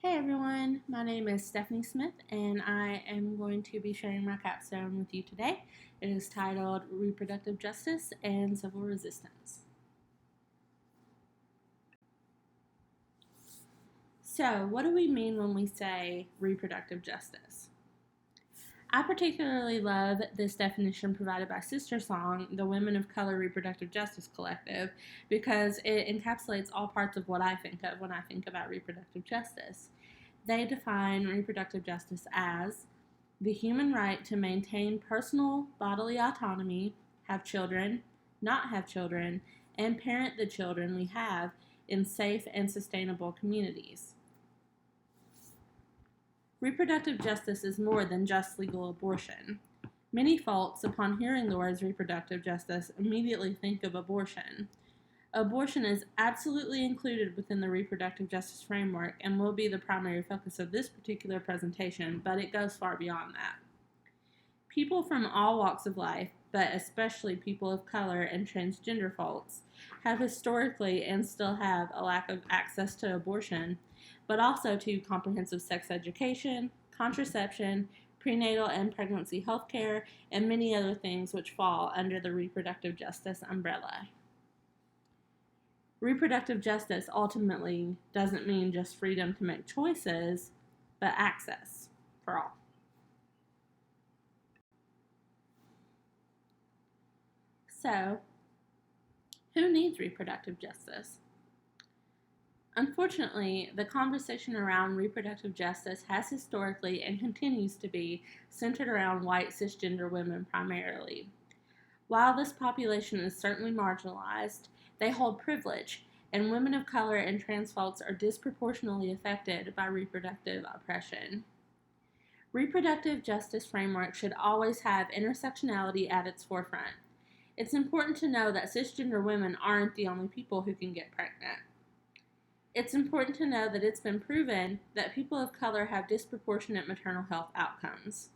Hey everyone, my name is Stephanie Smith and I am going to be sharing my capstone with you today. It is titled Reproductive Justice and Civil Resistance. So, what do we mean when we say reproductive justice? I particularly love this definition provided by Sister Song, the Women of Color Reproductive Justice Collective, because it encapsulates all parts of what I think of when I think about reproductive justice. They define reproductive justice as the human right to maintain personal bodily autonomy, have children, not have children, and parent the children we have in safe and sustainable communities. Reproductive justice is more than just legal abortion. Many folks, upon hearing the words reproductive justice, immediately think of abortion. Abortion is absolutely included within the reproductive justice framework and will be the primary focus of this particular presentation, but it goes far beyond that. People from all walks of life, but especially people of color and transgender folks, have historically and still have a lack of access to abortion, but also to comprehensive sex education, contraception, prenatal and pregnancy health care, and many other things which fall under the reproductive justice umbrella. Reproductive justice ultimately doesn't mean just freedom to make choices, but access for all. So, who needs reproductive justice? Unfortunately, the conversation around reproductive justice has historically and continues to be centered around white cisgender women primarily. While this population is certainly marginalized, they hold privilege, and women of color and trans folks are disproportionately affected by reproductive oppression. Reproductive justice framework should always have intersectionality at its forefront. It's important to know that cisgender women aren't the only people who can get pregnant. It's important to know that it's been proven that people of color have disproportionate maternal health outcomes.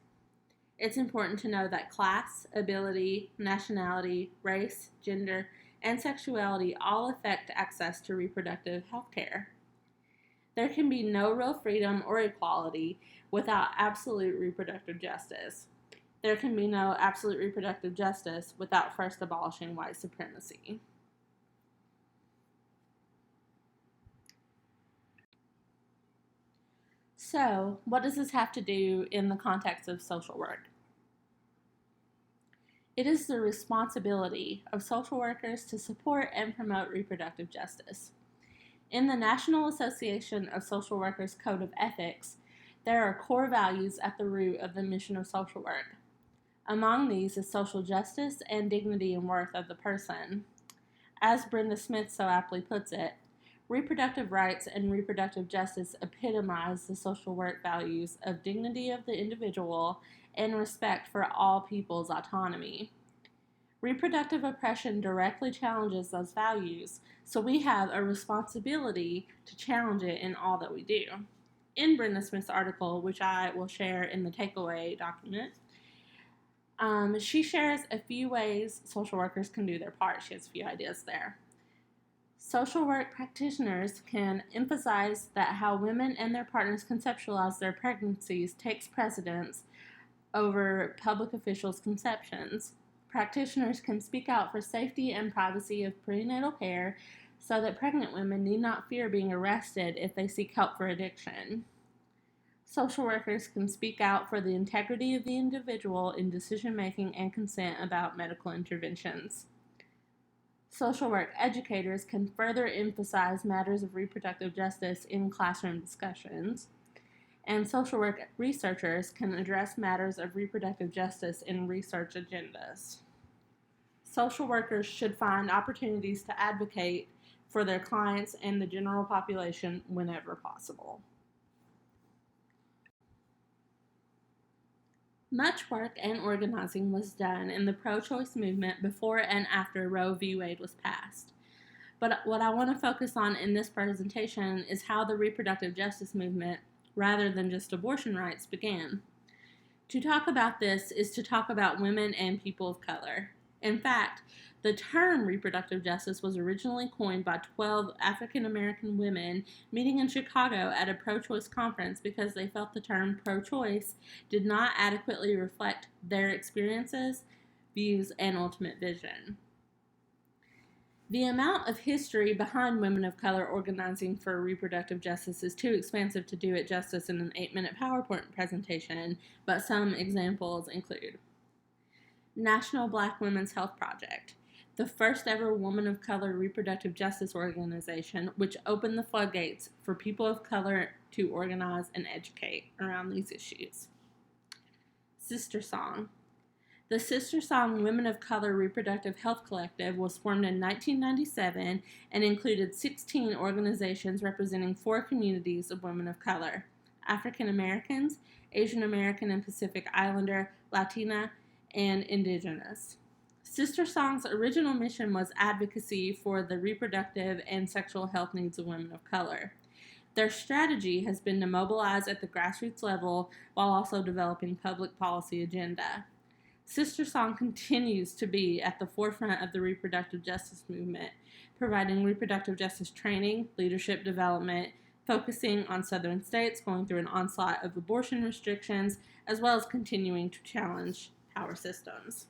It's important to know that class, ability, nationality, race, gender, and sexuality all affect access to reproductive health care. There can be no real freedom or equality without absolute reproductive justice. There can be no absolute reproductive justice without first abolishing white supremacy. So, what does this have to do in the context of social work? It is the responsibility of social workers to support and promote reproductive justice. In the National Association of Social Workers Code of Ethics, there are core values at the root of the mission of social work. Among these is social justice and dignity and worth of the person. As Brenda Smith so aptly puts it, reproductive rights and reproductive justice epitomize the social work values of dignity of the individual and respect for all people's autonomy. Reproductive oppression directly challenges those values, so we have a responsibility to challenge it in all that we do. In Brenda Smith's article, which I will share in the takeaway document, she shares a few ways social workers can do their part. She has a few ideas there. Social work practitioners can emphasize that how women and their partners conceptualize their pregnancies takes precedence over public officials' conceptions. Practitioners can speak out for safety and privacy of prenatal care so that pregnant women need not fear being arrested if they seek help for addiction. Social workers can speak out for the integrity of the individual in decision making and consent about medical interventions. Social work educators can further emphasize matters of reproductive justice in classroom discussions, and social work researchers can address matters of reproductive justice in research agendas. Social workers should find opportunities to advocate for their clients and the general population whenever possible. Much work and organizing was done in the pro-choice movement before and after Roe v. Wade was passed. But what I want to focus on in this presentation is how the reproductive justice movement, rather than just abortion rights, began. To talk about this is to talk about women and people of color. In fact, The term reproductive justice was originally coined by 12 African American women meeting in Chicago at a pro-choice conference because they felt the term pro-choice did not adequately reflect their experiences, views, and ultimate vision. The amount of history behind women of color organizing for reproductive justice is too expansive to do it justice in an 8-minute PowerPoint presentation, but some examples include National Black Women's Health Project, the first ever woman of color reproductive justice organization, which opened the floodgates for people of color to organize and educate around these issues. Sister Song. The Sister Song Women of Color Reproductive Health Collective was formed in 1997 and included 16 organizations representing 4 communities of women of color: African Americans, Asian American and Pacific Islander, Latina, and Indigenous. Sister Song's original mission was advocacy for the reproductive and sexual health needs of women of color. Their strategy has been to mobilize at the grassroots level while also developing public policy agenda. Sister Song continues to be at the forefront of the reproductive justice movement, providing reproductive justice training, leadership development, focusing on southern states going through an onslaught of abortion restrictions, as well as continuing to challenge power systems.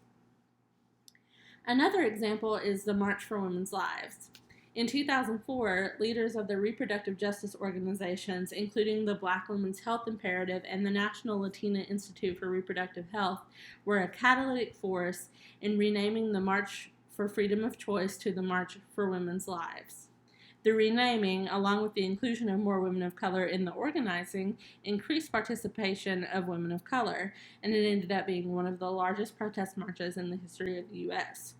Another example is the March for Women's Lives. In 2004, leaders of the reproductive justice organizations, including the Black Women's Health Imperative and the National Latina Institute for Reproductive Health, were a catalytic force in renaming the March for Freedom of Choice to the March for Women's Lives. The renaming, along with the inclusion of more women of color in the organizing, increased participation of women of color, and it ended up being one of the largest protest marches in the history of the U.S.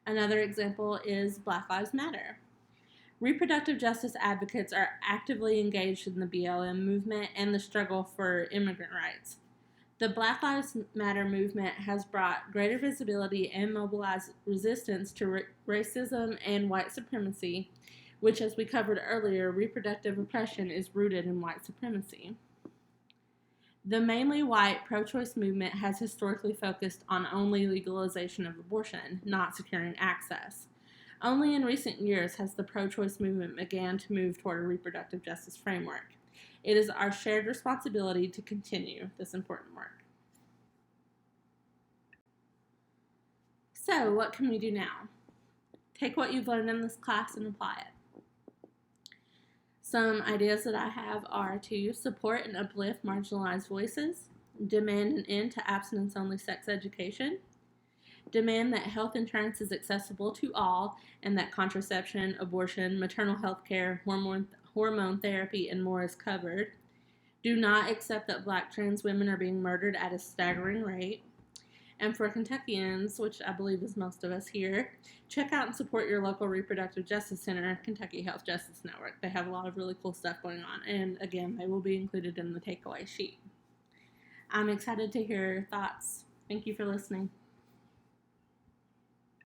Another example is Black Lives Matter. Reproductive justice advocates are actively engaged in the BLM movement and the struggle for immigrant rights. The Black Lives Matter movement has brought greater visibility and mobilized resistance to racism and white supremacy, which, as we covered earlier, reproductive oppression is rooted in white supremacy. The mainly white pro-choice movement has historically focused on only legalization of abortion, not securing access. Only in recent years has the pro-choice movement began to move toward a reproductive justice framework. It is our shared responsibility to continue this important work. So, what can we do now? Take what you've learned in this class and apply it. Some ideas that I have are to support and uplift marginalized voices, demand an end to abstinence-only sex education, demand that health insurance is accessible to all, and that contraception, abortion, maternal health care, hormone therapy, and more is covered. Do not accept that Black trans women are being murdered at a staggering rate. And for Kentuckians, which I believe is most of us here, check out and support your local reproductive justice center, Kentucky Health Justice Network. They have a lot of really cool stuff going on, and again, they will be included in the takeaway sheet. I'm excited to hear your thoughts. Thank you for listening.